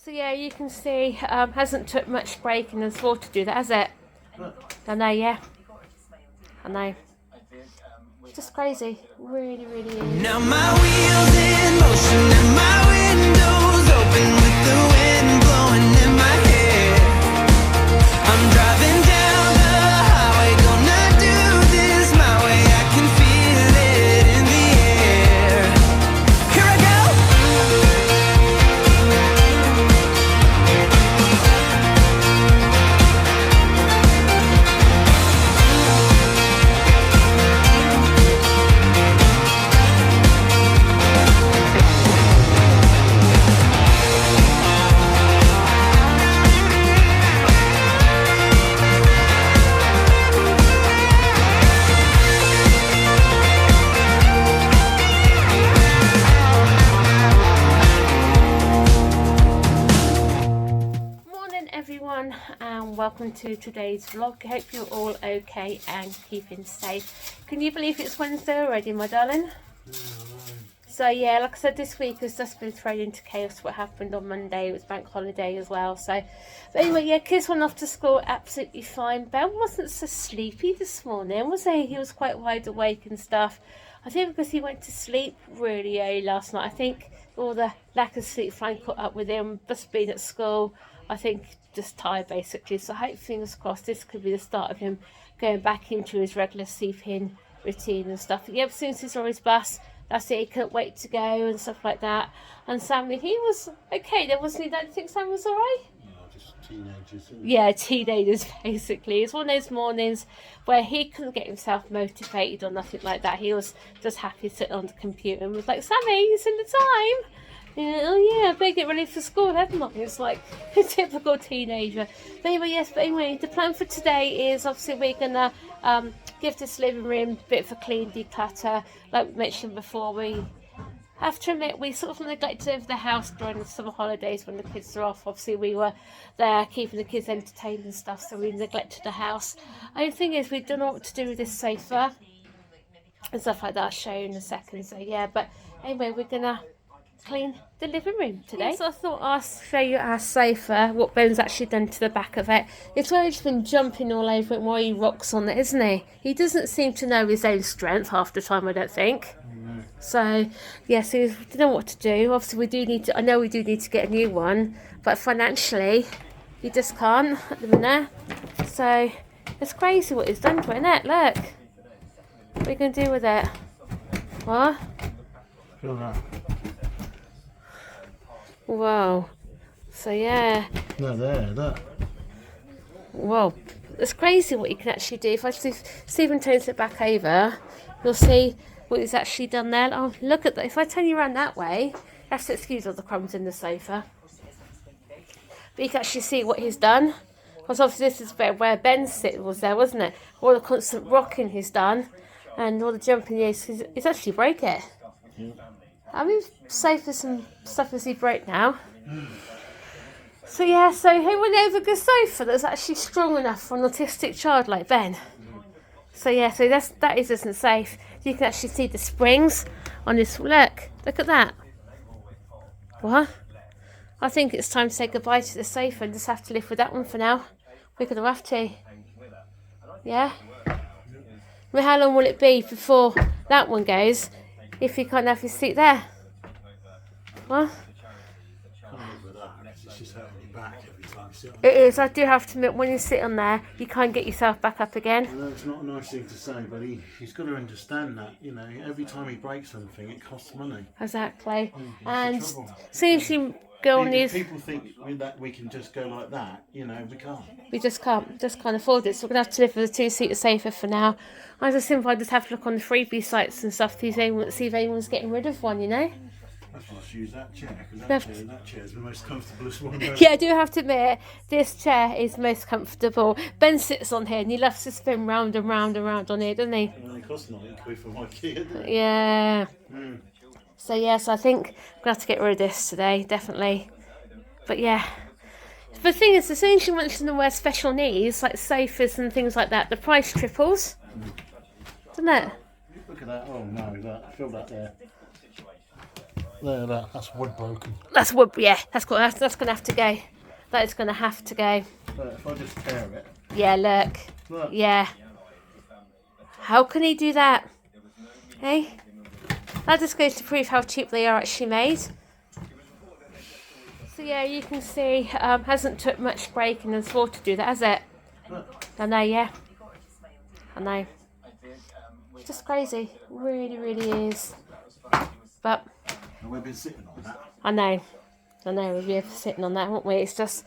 So yeah, you can see hasn't took much breaking and floor to do that, has it? I know, yeah. I know. Just crazy. Really, really is. Now my wheels in motion and my windows open with the wind blowing in my hair. I'm driving down the highway, gonna do this my way. I can feel it in the air. Here I go. And welcome to today's vlog. I hope you're all okay and keeping safe. Can you believe it's Wednesday already, my darling? So yeah, like I said, this week has just been thrown into chaos. What happened on Monday, it was bank holiday as well. So but anyway, yeah, kids went off to school absolutely fine. Ben wasn't so sleepy this morning, was he? He was quite wide awake and stuff. I think because he went to sleep really early last night. I think all the lack of sleep finally caught up with him, just being at school. I think just tired basically. So I hope, fingers crossed, this could be the start of him going back into his regular sleeping routine and stuff. Yeah, as soon as he's on his bus, that's it, he couldn't wait to go and stuff like that. And Sammy, he was okay there, wasn't he? Don't you think Sam was alright? No, just teenagers. Yeah, teenagers basically. It's one of those mornings where he couldn't get himself motivated or nothing like that. He was just happy sitting on the computer and was like, Sammy, it's in the time. Yeah, oh yeah, I better get ready for school, haven't I? It's like a typical teenager. But anyway, the plan for today is obviously we're gonna give this living room a bit of a clean, declutter. Like we mentioned before, we have to admit we sort of neglected the house during the summer holidays when the kids are off. Obviously we were there keeping the kids entertained and stuff, so we neglected the house. Only thing is we don't know what to do with this sofa and stuff like that. I'll show you in a second. So yeah, but anyway, we're gonna clean the living room today. So I thought I'll show you our sofa, what Ben's actually done to the back of it. It's really just been jumping all over it while he rocks on it, isn't he? He doesn't seem to know his own strength half the time, I don't think. No. So yeah, so we don't know what to do. Obviously we do need to, I know we do need to get a new one, but financially you just can't at the minute. So it's crazy what he's done to it, isn't it? Look, what are you going to do with it? What? Feel that? Wow. So yeah. No, there, that. Well, it's crazy what you can actually do. If I see Stephen turns it back over, you'll see what he's actually done there. Oh, look at that. If I turn you around that way, you have to excuse all the crumbs in the sofa. But you can actually see what he's done. Because obviously this is where Ben's sit was there, wasn't it? All the constant rocking he's done and all the jumping he's actually broke it. Yeah. I mean, sofas and stuff as he broke now. So yeah, so he went over a good sofa that's actually strong enough for an autistic child like Ben. So yeah, so that isn't safe. You can actually see the springs on this. Look at that. What? I think it's time to say goodbye to the sofa and just have to live with that one for now. We're gonna have to. Yeah. I mean, how long will it be before that one goes? If you can't have your seat there. What? It's just hurting your back every time you sit on It is. I do have to admit, when you sit on there, you can't get yourself back up again. I know it's not a nice thing to say, but he's got to understand that, you know, every time he breaks something, it costs money. Exactly. And the trouble. soon as you go on these, People think that we can just go like that, you know, we can't. we just can't afford it. So we're going to have to live with a two-seater sofa for now. I just think I just have to look on the freebie sites and stuff to see if anyone's getting rid of one, you know? I should just use that chair, because that chair is the most comfortablest one. Yeah, I do have to admit, this chair is most comfortable. Ben sits on here and he loves to spin round and round and round on it, doesn't he? It only costs £9 for my kid. Yeah. So yes, I think I'm going to have to get rid of this today, definitely. But yeah. But the thing is, as soon as you mention the word special needs, like sofas and things like that, the price triples. Doesn't it? Look at that. Oh no, feel that there. there, that's wood broken. That's wood, yeah, that's going to have to go. That is going to have to go. But if I just tear it. Yeah, look. Look. Yeah. How can he do that? Hey? That just goes to prove how cheap they are actually made. So yeah, you can see, hasn't took much breaking and swore to do that, has it? Look. I know, yeah. I know. Just crazy. Really, really is. But And we've been sitting on that. I know, we've been sitting on that, haven't we? It's just,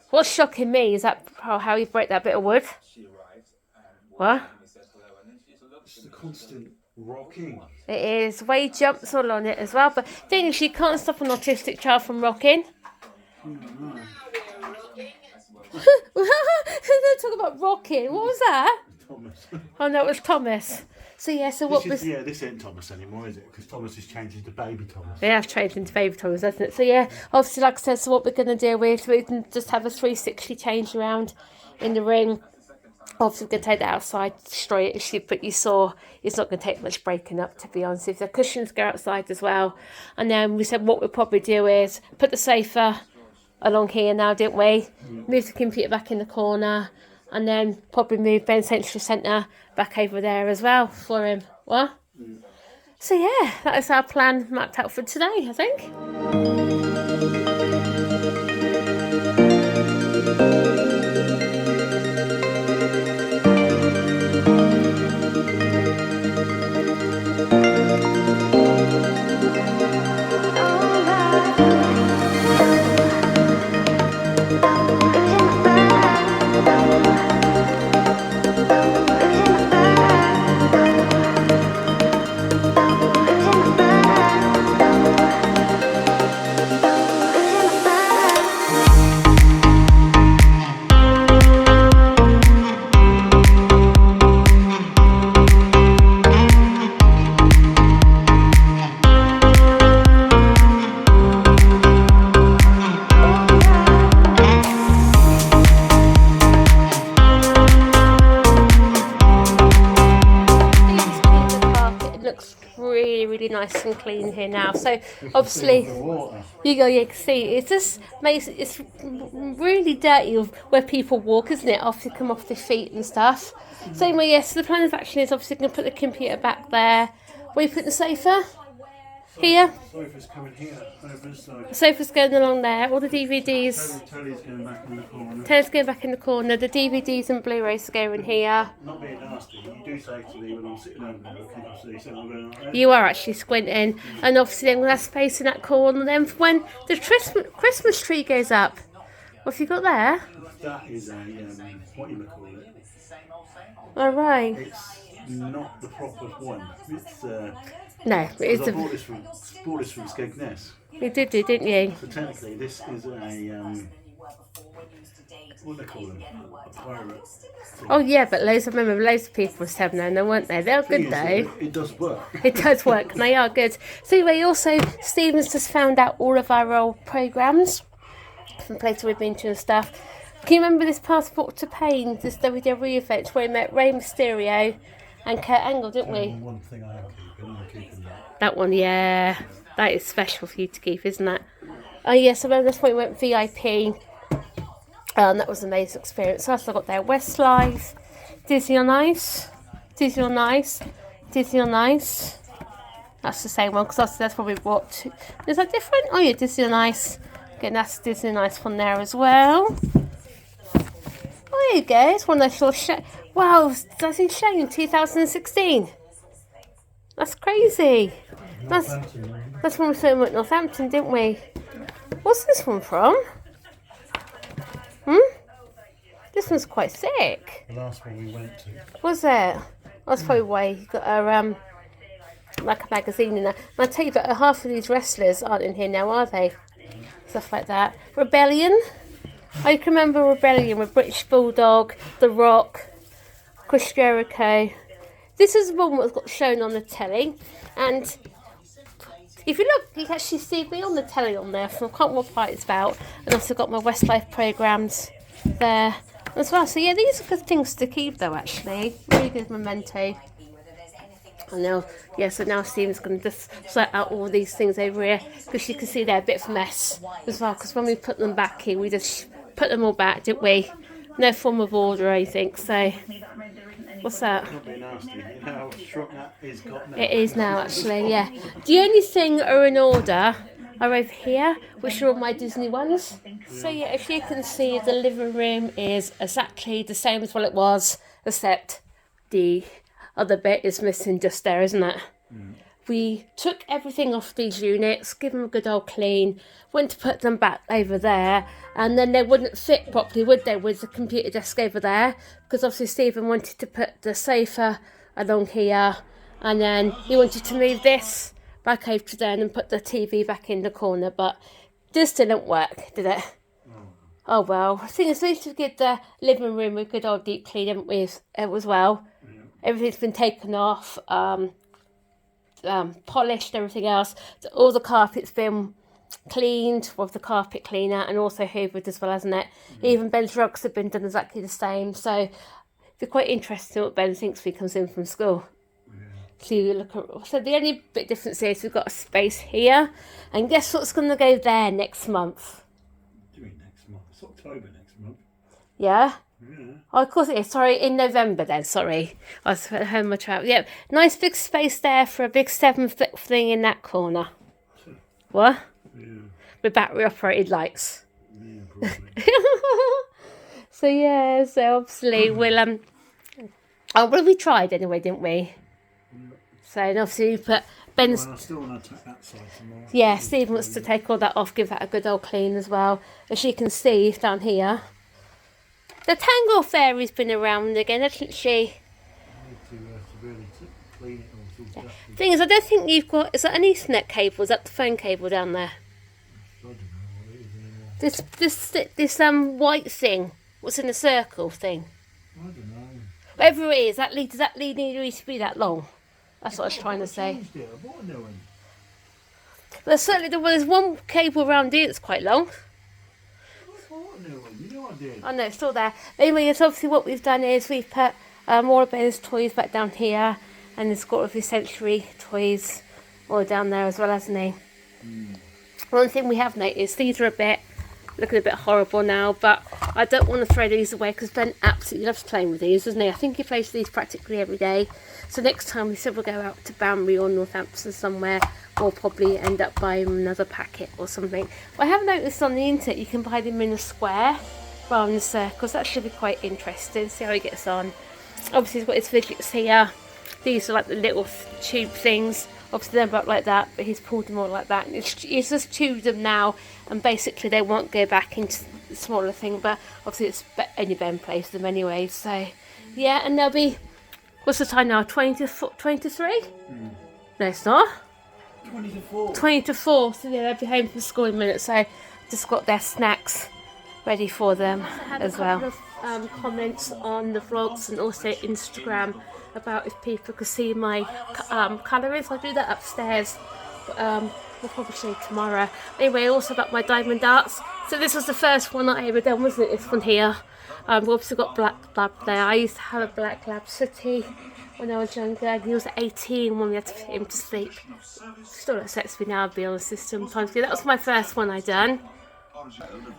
what's shocking me is that how you break that bit of wood. What? It's the constant rocking. It is. The way he jumps all on it as well. But the thing is, you can't stop an autistic child from rocking. They're talking about rocking. What was that? Thomas. Oh no, it was Thomas. So yeah, so what was... Yeah, this ain't Thomas anymore, is it? Because Thomas is changed into baby Thomas. They have changed into baby Thomas, hasn't it? So yeah, obviously, like I said, so what we're going to do is we can just have a 360 change around in the ring. Obviously, we're going to take that outside, destroy it, but you saw it's not going to take much breaking up, to be honest. If the cushions go outside as well. And then we said what we'll probably do is put the sofa along here now, didn't we? Move the computer back in the corner. And then probably move Ben's Central Centre back over there as well for him. What? So yeah, that is our plan mapped out for today, I think. Nice and clean here now. So obviously you can see it's just makes it's really dirty of where people walk, isn't it? After they come off their feet and stuff. Same way, yes. So the plan of action is obviously going to put the computer back there. Where you put the sofa? Here. Sofa's coming here. Sofa's going along there. All the DVDs. Telly's going back in the corner. Telly's going back in the corner. The DVDs and Blu-rays are going here. Not being nasty, you do say to me when I'm sitting over there looking, I see I'm going like that. You are actually squinting, and obviously then we'll have space in that corner. Then for when the Christmas tree goes up, what have you got there? That is a what you would call it. All right. It's not the proper one. It's no, it is I bought this from Skegness. You did, didn't you? So technically, this is a what do they call them? A pirate. Oh yeah, but loads of people were selling them, weren't they? They're good though. It does work. It does work, and they are good. So anyway, also Stephen's just found out all of our old programmes from places we've been to and stuff. Can you remember this Passport to Pain, this WWE event where we met Rey Mysterio and Kurt Angle, didn't we? One thing I'm keeping that. That one, yeah. That is special for you to keep, isn't it? Oh yes, I remember this point we went VIP. That was an amazing experience. So I got there Westlife, Disney on Ice, Disney on Ice, Disney on Ice. That's the same one because that's probably what. Is that different? Oh yeah, Disney on Ice. Getting that's Disney on Ice from there as well. Oh, there you go. It's one of those little wow, that's in Shane 2016. That's crazy. That's when we saw him at Northampton, didn't we? What's this one from? This one's quite sick. The last one we went to. Was it? That's probably why you got a like a magazine in there. And I tell you that half of these wrestlers aren't in here now, are they? Stuff like that. Rebellion. I can remember Rebellion with British Bulldog, The Rock, Chris Jericho. This is one that got shown on the telly, and if you look, you can actually see me on the telly on there. So I can't remember what it's about. And also got my Westlife programmes there as well. So yeah, these are good things to keep though. Actually, really good memento. And now, yeah, so now Stephen's going to just sort out all these things over here, because you can see they're a bit of a mess as well, because when we put them back here, we just put them all back, didn't we? No form of order or anything, so... What's that? Not being nasty. You know how shrunk that is got now. It is now, actually, yeah. The only thing that are in order are over here, which are all my Disney ones. So yeah, if you can see, the living room is exactly the same as what it was, except the other bit is missing just there, isn't it? We took everything off these units, give them a good old clean, went to put them back over there, and then they wouldn't fit properly, would they, with the computer desk over there? Because obviously Stephen wanted to put the sofa along here, and then he wanted to move this back over to there and put the TV back in the corner, but this didn't work, did it? Oh well, I think it's nice to give the living room a good old deep clean, haven't we, as well? Everything's been taken off, polished, everything else. All the carpet's been cleaned with the carpet cleaner and also hoovered as well, hasn't it? Even Ben's rugs have been done exactly the same. So it'd be quite interesting what Ben thinks when he comes in from school. So you look at, so the only bit difference is we've got a space here, and guess what's going to go there next month? What do you mean next month? It's October next month. Yeah. Yeah. Oh, of course it is. Sorry, in November then, sorry. I was at home my travel. Yep, nice big space there for a big 7-foot thing in that corner. What? Yeah. With battery operated lights. Yeah, probably. So yeah, so obviously we'll oh well, we tried anyway, didn't we? So and obviously we put Ben's Well, I still want to take that side tomorrow. yeah, Stephen wants to take all that off, give that a good old clean as well. As you can see down here, the Tangle Fairy's been around again, hasn't she? I need to really clean it all. It's all dusty. Thing is, I don't think you've got, is that an Ethernet cable? Is that the phone cable down there? I don't know what it is anymore. This white thing, what's in the circle thing? I don't know. Whatever it is, does that lead need to be that long? That's what I was trying to say. Changed it. I bought a new one. There's certainly there's one cable around here that's quite long. I bought a new one. You know I did. I know, it's still there. Anyway, it's obviously what we've done is we've put all of Ben's toys back down here, and it's got all of his Century toys all down there as well, hasn't he? One thing we have noticed, these are looking a bit horrible now, but I don't want to throw these away because Ben absolutely loves playing with these, doesn't he? I think he plays with these practically every day. So next time we said we'll go out to Banbury or Northampton somewhere, we'll probably end up buying another packet or something. But I have noticed on the internet you can buy them in a square rather than circles. That should be quite interesting. See how he gets on. Obviously he's got his fidgets here. These are like the little tube things. Obviously they're about like that, but he's pulled them all like that. And he's just tubed them now, and basically they won't go back into the smaller thing, but obviously it's only Ben plays them anyway. So yeah, and they'll be, what's the time now, 20 to 23? No, it's not. 20 to 4. 20 to 4, so yeah, they'll be home from school in a minute, so just got their snacks ready for them as well. I had a couple of comments on the vlogs and also Instagram about if people could see my colourings. I'll do that upstairs, but we'll probably show you tomorrow. Anyway, also about my diamond darts. So this was the first one that I ever done, wasn't it? This one here. We've also got Black Lab there. I used to have a Black Lab City when I was younger, and he was 18 when we had to put him to sleep. Still upsets me now, to be honest, sometimes. That was my first one I done.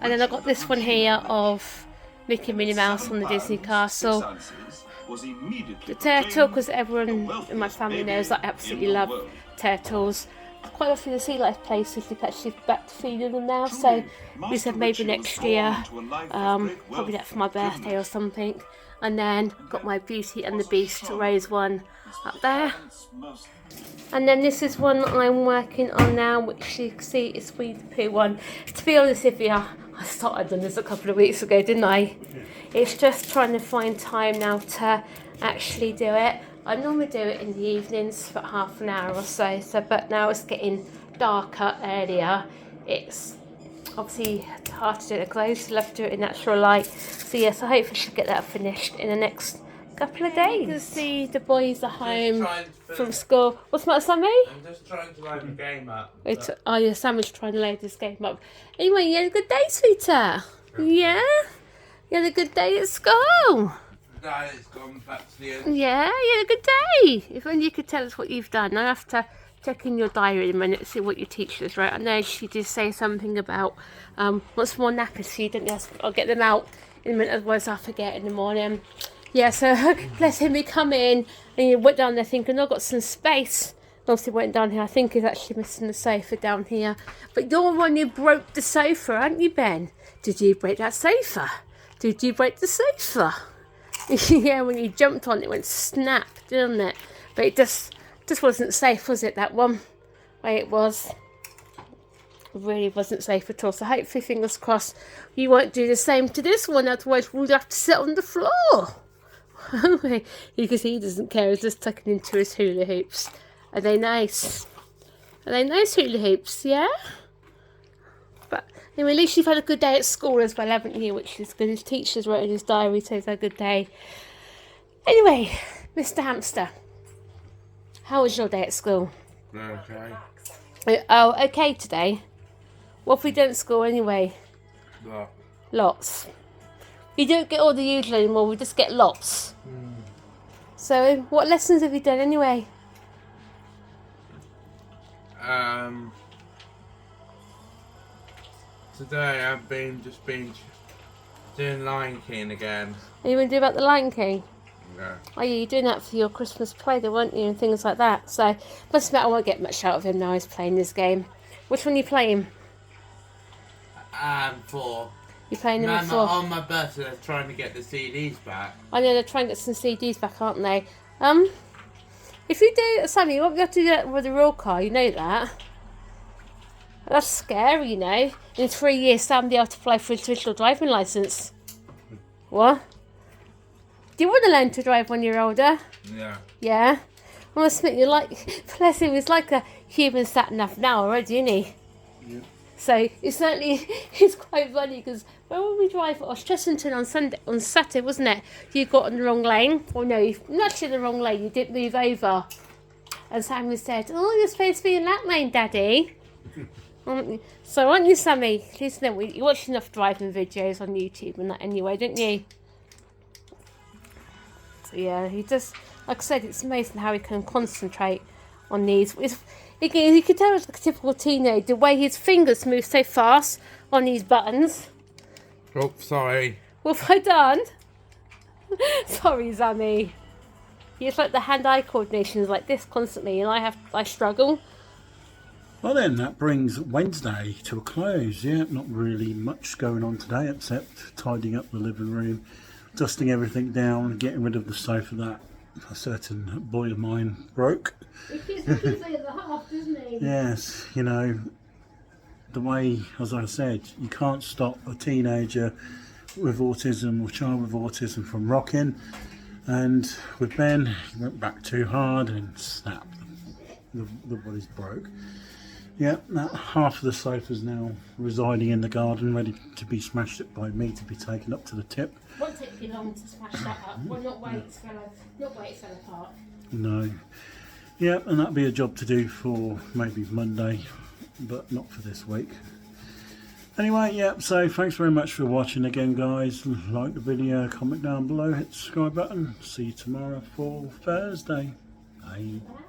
And then I got this one here of Mickey and Minnie Mouse on the Disney Castle. The turtle, because everyone in my family knows I absolutely love turtles. Quite often the sea life places they've actually back to feeding them now, so we said maybe next year, probably that for my birthday or something. And then got my Beauty and the Beast rose one up there. And then this is one I'm working on now, which you can see is Winnie the Pooh one. To be honest with you, I started on this a couple of weeks ago, didn't I? It's just trying to find time now to actually do it. I normally do it in the evenings for half an hour or so, but now it's getting darker earlier. It's obviously hard to do it because I used to love to do it in natural light. So yes, I hope I should get that finished in the next couple of days. You can see the boys are home from school. What's the matter, Sammy? I'm just trying to load the game up. Oh yeah, Sammy's trying to load this game up. Anyway, you had a good day, sweetheart? Yeah? You had a good day at school? Dad, it's gone back to the Yeah, you had a good day. If only you could tell us what you've done. I have to check in your diary in a minute to see what your teacher's wrote. I know she did say something about what's more knackers, so you don't know. I'll get them out in a minute, otherwise I'll forget in the morning. Yeah, so bless him, he come in and he went down there thinking, I've got some space. Obviously went down here. I think he's actually missing the sofa down here. But you're the one who broke the sofa, aren't you, Ben? Did you break that sofa? Did you break the sofa? Yeah, when you jumped on it, it went snap, didn't it? But it just wasn't safe, was it, that one? Way it was. It really wasn't safe at all. So hopefully, fingers crossed, you won't do the same to this one. Otherwise, we'll have to sit on the floor. Because he doesn't care. He's just tucking into his hula hoops. Are they nice? Are they nice hula hoops? Yeah? But anyway, at least you've had a good day at school as well, haven't you? Which is good. His teacher's wrote in his diary, so he's had a good day. Anyway, Mr. Hamster, how was your day at school? Okay. Oh, okay today. What have we done at school anyway? What? Lots. You don't get all the usual anymore, we just get lots. So, what lessons have you done anyway? Today I've been doing Lion King again. Are you going to do about the Lion King? Yeah. Oh yeah, you're doing that for your Christmas play though, weren't you? And things like that. So, must admit I won't get much out of him now he's playing this game. Which one are you playing? 4. You're playing them Mama, before? on my birthday, they're trying to get the CDs back. I know they're trying to get some CDs back, aren't they? If you do, Sammy, you won't be able to do that with a real car, you know that. That's scary, you know. In 3 years, Sam will be able to apply for his official driving licence. What? Do you want to learn to drive when you're older? Yeah. Yeah? I must admit, you're like, bless him, he's like a human sat nav now already, isn't he? Yeah. So it's certainly, it's quite funny because when we drive at Stephenson on Saturday, wasn't it? You got on the wrong lane. Or no, not actually the wrong lane, you didn't move over. And Sammy said, oh, you're supposed to be in that lane, Daddy. So aren't you, Sammy? Listen, you watch enough driving videos on YouTube and that anyway, don't you? So yeah, he just, like I said, it's amazing how he can concentrate on these. You could tell it's like a typical teenager, the way his fingers move so fast on these buttons. Oh, sorry. What have I done? Sorry, Sammy. It's like the hand-eye coordination is like this constantly, and I struggle. Well then, that brings Wednesday to a close. Yeah, not really much going on today except tidying up the living room, dusting everything down, getting rid of the sofa that a certain boy of mine broke. He's looking for the half, isn't he? Yes, you know, the way, as I said, you can't stop a teenager with autism or child with autism from rocking. And with Ben, he went back too hard and snapped. The body's broke. Yeah, that half of the sofa's now residing in the garden, ready to be smashed up by me to be taken up to the tip. It won't take you long to smash that up. Well, not wait it fell apart. No. Yeah, and that'll be a job to do for maybe Monday, but not for this week. Anyway, yeah, so thanks very much for watching again, guys. Like the video, comment down below, hit the subscribe button. See you tomorrow for Thursday. Bye. Bye.